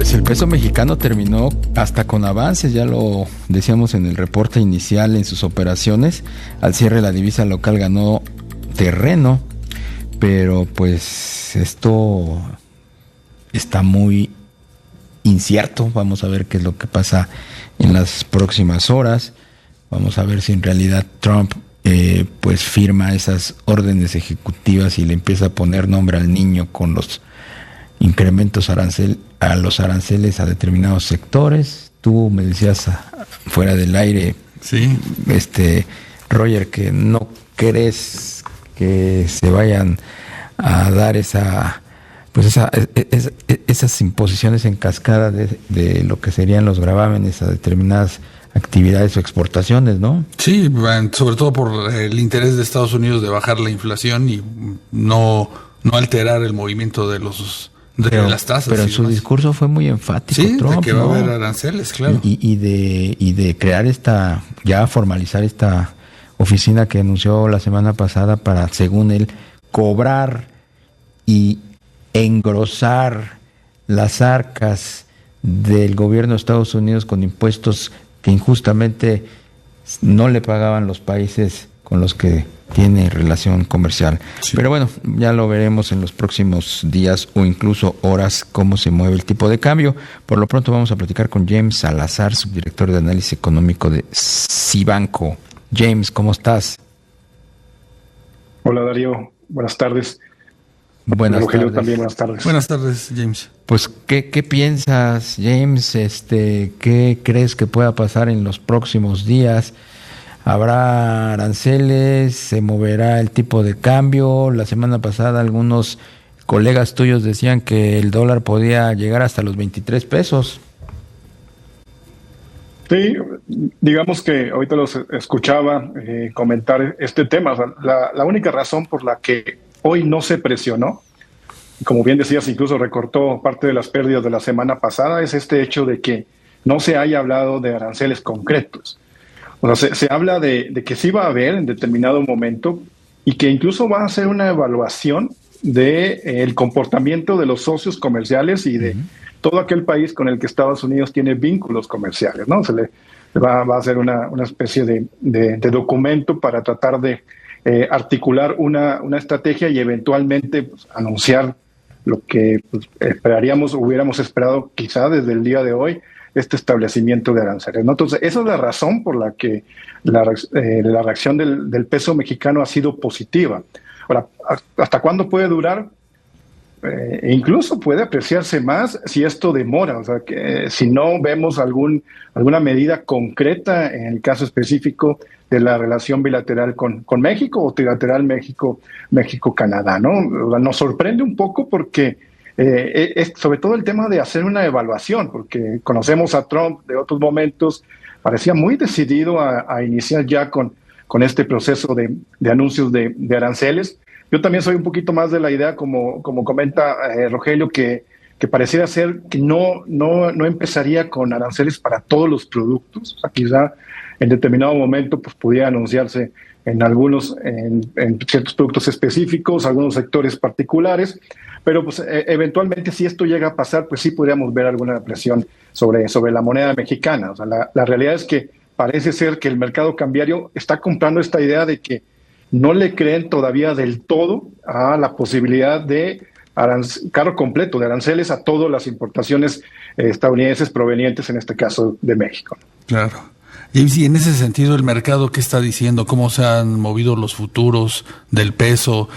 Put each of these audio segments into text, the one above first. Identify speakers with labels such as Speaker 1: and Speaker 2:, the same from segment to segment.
Speaker 1: Pues el peso mexicano terminó hasta con avances, ya lo decíamos en el reporte inicial en sus operaciones. Al cierre la divisa local ganó terreno, pero pues esto está muy incierto. Vamos a ver qué es lo que pasa en las próximas horas. Vamos a ver si en realidad Trump pues firma esas órdenes ejecutivas y le empieza a poner nombre al niño con los incrementos a los aranceles a determinados sectores. Tú me decías fuera del aire,
Speaker 2: sí,
Speaker 1: Roger, que no crees que se vayan a dar esas imposiciones en cascada de lo que serían los gravámenes a determinadas actividades o exportaciones, ¿no?
Speaker 2: Sí, sobre todo por el interés de Estados Unidos de bajar la inflación y no alterar el movimiento de las tasas.
Speaker 1: Pero en su discurso fue muy enfático,
Speaker 2: sí,
Speaker 1: Trump,
Speaker 2: de que va a haber aranceles, claro.
Speaker 1: Y de crear formalizar esta oficina que anunció la semana pasada para, según él, cobrar y engrosar las arcas del gobierno de Estados Unidos con impuestos que injustamente no le pagaban los países con los que tiene relación comercial. Sí. Pero bueno, ya lo veremos en los próximos días o incluso horas cómo se mueve el tipo de cambio. Por lo pronto vamos a platicar con James Salazar, subdirector de análisis económico de Cibanco. James, ¿cómo estás?
Speaker 3: Hola Darío, buenas tardes.
Speaker 1: Buenas tardes.
Speaker 3: También buenas tardes.
Speaker 2: Buenas tardes, James.
Speaker 1: Pues, ¿qué piensas, James? ¿Qué crees que pueda pasar en los próximos días? ¿Habrá aranceles? ¿Se moverá el tipo de cambio? La semana pasada algunos colegas tuyos decían que el dólar podía llegar hasta los 23 pesos.
Speaker 3: Sí, digamos que ahorita los escuchaba comentar este tema. O sea, la única razón por la que hoy no se presionó, como bien decías, incluso recortó parte de las pérdidas de la semana pasada, es este hecho de que no se haya hablado de aranceles concretos. O sea, se habla de que sí va a haber en determinado momento y que incluso va a hacer una evaluación del comportamiento de los socios comerciales y de todo aquel país con el que Estados Unidos tiene vínculos comerciales, ¿no? Se le va a hacer una especie de documento para tratar de articular una estrategia y eventualmente pues, anunciar lo que pues, hubiéramos esperado quizá desde el día de hoy, este establecimiento de aranceles, ¿no? Entonces, esa es la razón por la que la reacción del peso mexicano ha sido positiva. Ahora, ¿hasta cuándo puede durar? Incluso puede apreciarse más si esto demora, o sea, que si no vemos alguna medida concreta en el caso específico de la relación bilateral con México o trilateral México-Canadá, ¿no? O sea, nos sorprende un poco porque es sobre todo el tema de hacer una evaluación, porque conocemos a Trump de otros momentos, parecía muy decidido a iniciar ya con este proceso de anuncios de aranceles. Yo también soy un poquito más de la idea, como comenta Rogelio, que pareciera ser que no empezaría con aranceles para todos los productos. O sea, quizá en determinado momento pues pudiera anunciarse en ciertos productos específicos, algunos sectores particulares, pero pues eventualmente si esto llega a pasar, pues sí podríamos ver alguna presión sobre la moneda mexicana. O sea, la realidad es que parece ser que el mercado cambiario está comprando esta idea de que no le creen todavía del todo a la posibilidad de cargo completo de aranceles a todas las importaciones estadounidenses provenientes, en este caso, de México.
Speaker 2: Claro. James, y en ese sentido, ¿el mercado qué está diciendo? ¿Cómo se han movido los futuros del peso?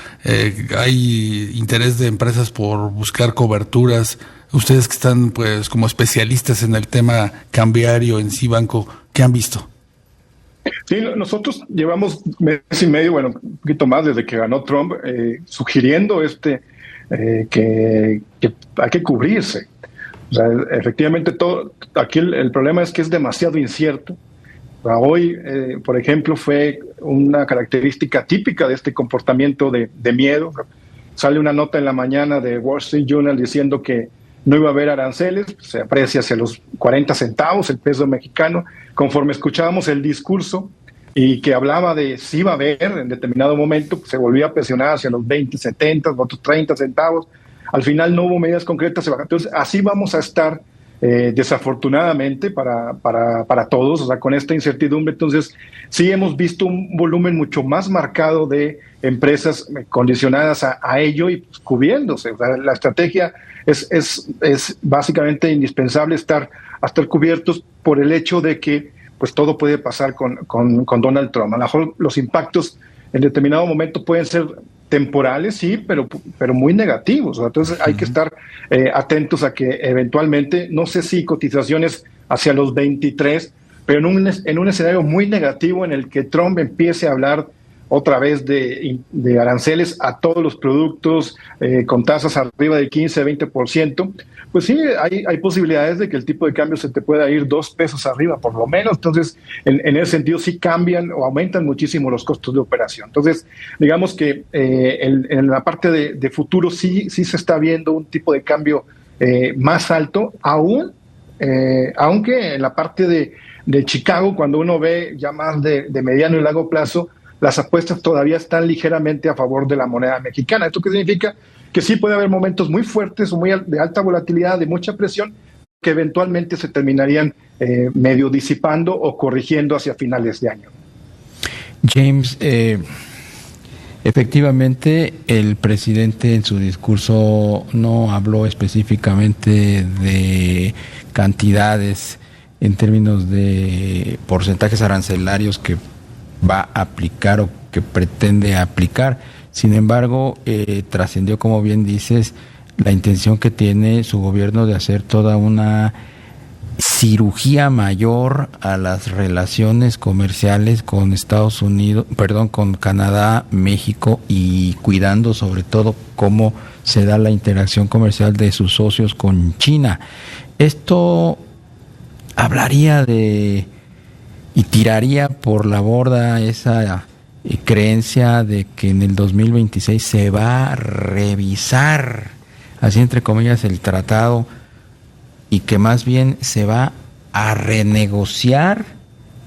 Speaker 2: ¿Hay interés de empresas por buscar coberturas? Ustedes que están pues como especialistas en el tema cambiario en Cibanco, ¿qué han visto?
Speaker 3: Sí, nosotros llevamos mes y medio, bueno, un poquito más desde que ganó Trump, sugiriendo que hay que cubrirse. O sea, efectivamente, aquí el problema es que es demasiado incierto. Hoy, por ejemplo, fue una característica típica de este comportamiento de miedo. Sale una nota en la mañana de Wall Street Journal diciendo que no iba a haber aranceles, se aprecia hacia los 40 centavos el peso mexicano. Conforme escuchábamos el discurso y que hablaba de si iba a haber en determinado momento, pues se volvía a presionar hacia los 20, 70, otros 30 centavos. Al final no hubo medidas concretas, se bajó. Entonces, así vamos a estar desafortunadamente para todos, o sea, con esta incertidumbre. Entonces, sí hemos visto un volumen mucho más marcado de empresas condicionadas a ello y pues, cubriéndose. O sea, la estrategia es básicamente indispensable estar cubiertos por el hecho de que pues todo puede pasar con Donald Trump. A lo mejor los impactos en determinado momento pueden ser temporales, sí, pero muy negativos. Entonces hay que estar atentos a que eventualmente, no sé si cotizaciones hacia los 23, pero en un escenario muy negativo en el que Trump empiece a hablar otra vez de aranceles a todos los productos con tasas arriba del 15-20%, pues sí, hay posibilidades de que el tipo de cambio se te pueda ir 2 pesos arriba, por lo menos. Entonces, en ese sentido, sí cambian o aumentan muchísimo los costos de operación. Entonces, digamos que en la parte de futuro sí se está viendo un tipo de cambio más alto, aunque en la parte de Chicago, cuando uno ve ya más de mediano y largo plazo, las apuestas todavía están ligeramente a favor de la moneda mexicana. ¿Esto qué significa? Que sí puede haber momentos muy fuertes o de alta volatilidad, de mucha presión, que eventualmente se terminarían medio disipando o corrigiendo hacia finales de año.
Speaker 1: James, efectivamente el presidente en su discurso no habló específicamente de cantidades en términos de porcentajes arancelarios que va a aplicar o que pretende aplicar. Sin embargo, trascendió, como bien dices, la intención que tiene su gobierno de hacer toda una cirugía mayor a las relaciones comerciales con Estados Unidos, con Canadá, México, y cuidando sobre todo cómo se da la interacción comercial de sus socios con China. Esto hablaría de y tiraría por la borda esa creencia de que en el 2026 se va a revisar, así entre comillas, el tratado, y que más bien se va a renegociar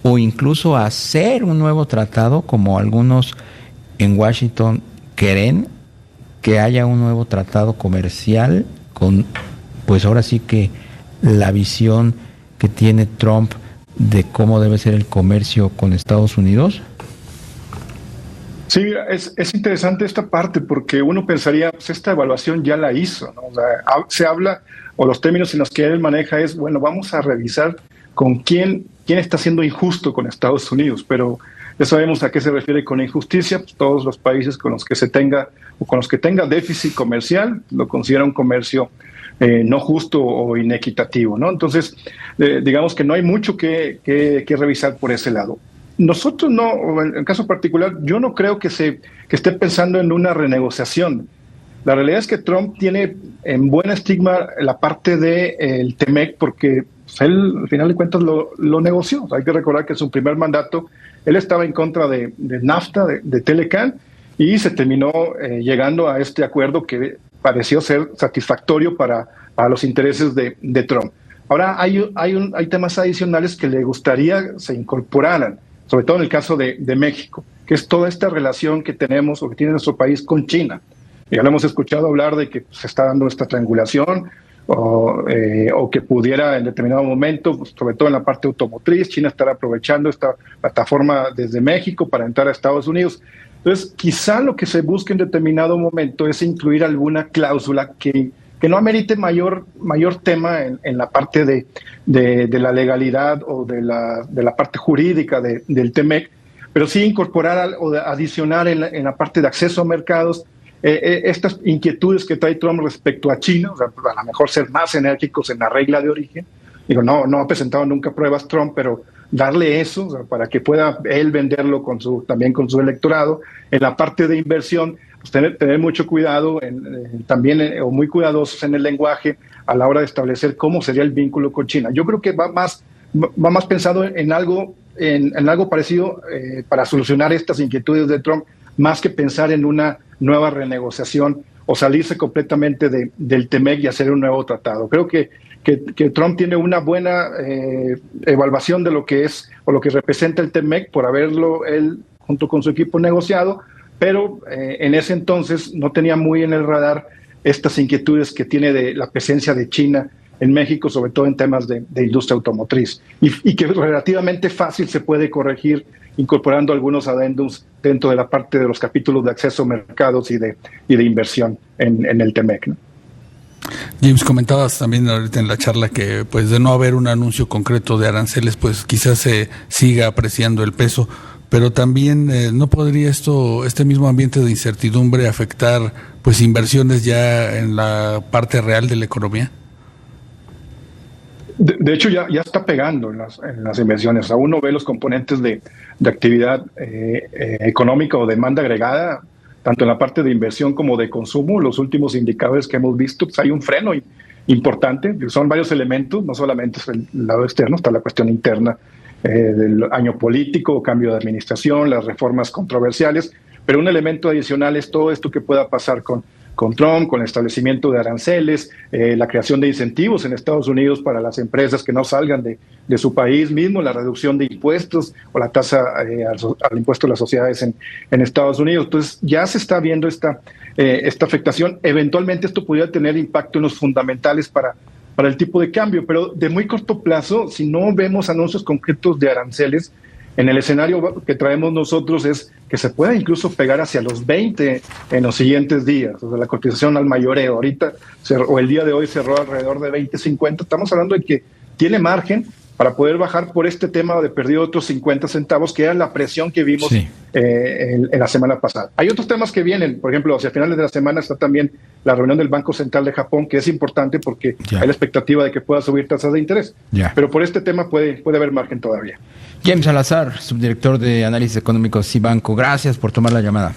Speaker 1: o incluso a hacer un nuevo tratado, como algunos en Washington creen, que haya un nuevo tratado comercial con, pues ahora sí que la visión que tiene Trump de cómo debe ser el comercio con Estados Unidos?
Speaker 3: Sí, es interesante esta parte porque uno pensaría, pues esta evaluación ya la hizo, ¿no? O sea, se habla, o los términos en los que él maneja es, bueno, vamos a revisar con quién está siendo injusto con Estados Unidos, pero ya sabemos a qué se refiere con injusticia. Pues todos los países con los que se tenga o con los que tenga déficit comercial lo considera un comercio no justo o inequitativo, ¿no? Entonces, digamos que no hay mucho que revisar por ese lado. Nosotros no, en el caso particular, yo no creo que esté pensando en una renegociación. La realidad es que Trump tiene en buen estigma la parte del TEMEC porque pues, él, al final de cuentas, lo negoció. O sea, hay que recordar que en su primer mandato él estaba en contra de NAFTA, de Telecan, y se terminó llegando a este acuerdo que pareció ser satisfactorio para los intereses de Trump. Ahora hay temas adicionales que le gustaría se incorporaran, sobre todo en el caso de México, que es toda esta relación que tenemos o que tiene nuestro país con China. Ya lo hemos escuchado hablar de que se está dando esta triangulación o que pudiera en determinado momento, pues, sobre todo en la parte automotriz, China estará aprovechando esta plataforma desde México para entrar a Estados Unidos. Entonces, quizá lo que se busque en determinado momento es incluir alguna cláusula que no amerite mayor tema en la parte de la legalidad o de la parte jurídica del TEMEC, pero sí incorporar o adicionar en la parte de acceso a mercados estas inquietudes que trae Trump respecto a China, o sea, a lo mejor ser más enérgicos en la regla de origen. Digo, no ha presentado nunca pruebas Trump, pero darle eso, o sea, para que pueda él venderlo también con su electorado. En la parte de inversión, pues tener mucho cuidado, o muy cuidadosos en el lenguaje a la hora de establecer cómo sería el vínculo con China. Yo creo que va más pensado en algo parecido para solucionar estas inquietudes de Trump, más que pensar en una nueva renegociación o salirse completamente del TEMEC y hacer un nuevo tratado. Creo que Trump tiene una buena evaluación de lo que es o lo que representa el TEMEC por haberlo él junto con su equipo negociado, pero en ese entonces no tenía muy en el radar estas inquietudes que tiene de la presencia de China en México, sobre todo en temas de industria automotriz, y que relativamente fácil se puede corregir incorporando algunos adendums dentro de la parte de los capítulos de acceso a mercados y de inversión en el TEMEC, ¿no?
Speaker 2: James, comentabas también ahorita en la charla que pues de no haber un anuncio concreto de aranceles, pues quizás se siga apreciando el peso, pero también ¿no podría este mismo ambiente de incertidumbre afectar pues inversiones ya en la parte real de la economía?
Speaker 3: De hecho, ya está pegando en las inversiones. O sea, uno ve los componentes de actividad económica o demanda agregada, tanto en la parte de inversión como de consumo. Los últimos indicadores que hemos visto, pues hay un freno importante. Son varios elementos, no solamente es el lado externo, está la cuestión interna del año político, cambio de administración, las reformas controversiales, pero un elemento adicional es todo esto que pueda pasar con Trump, con el establecimiento de aranceles, la creación de incentivos en Estados Unidos para las empresas que no salgan de su país mismo, la reducción de impuestos o la tasa al impuesto de las sociedades en Estados Unidos. Entonces ya se está viendo esta afectación. Eventualmente esto pudiera tener impacto en los fundamentales para el tipo de cambio, pero de muy corto plazo, si no vemos anuncios concretos de aranceles, en el escenario que traemos nosotros es que se pueda incluso pegar hacia los 20 en los siguientes días. O sea, la cotización al mayoreo ahorita, o el día de hoy cerró alrededor de 20.50. Estamos hablando de que tiene margen para poder bajar por este tema de perdido otros 50 centavos, que era la presión que vimos en la semana pasada. Hay otros temas que vienen, por ejemplo, hacia finales de la semana está también la reunión del Banco Central de Japón, que es importante porque hay la expectativa de que pueda subir tasas de interés. Pero por este tema puede haber margen todavía.
Speaker 1: James Salazar, subdirector de Análisis Económicos Cibanco, gracias por tomar la llamada.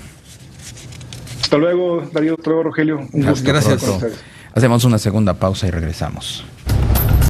Speaker 3: Hasta luego, Darío, hasta luego, Rogelio. Un gusto.
Speaker 2: Gracias.
Speaker 1: Hacemos una segunda pausa y regresamos.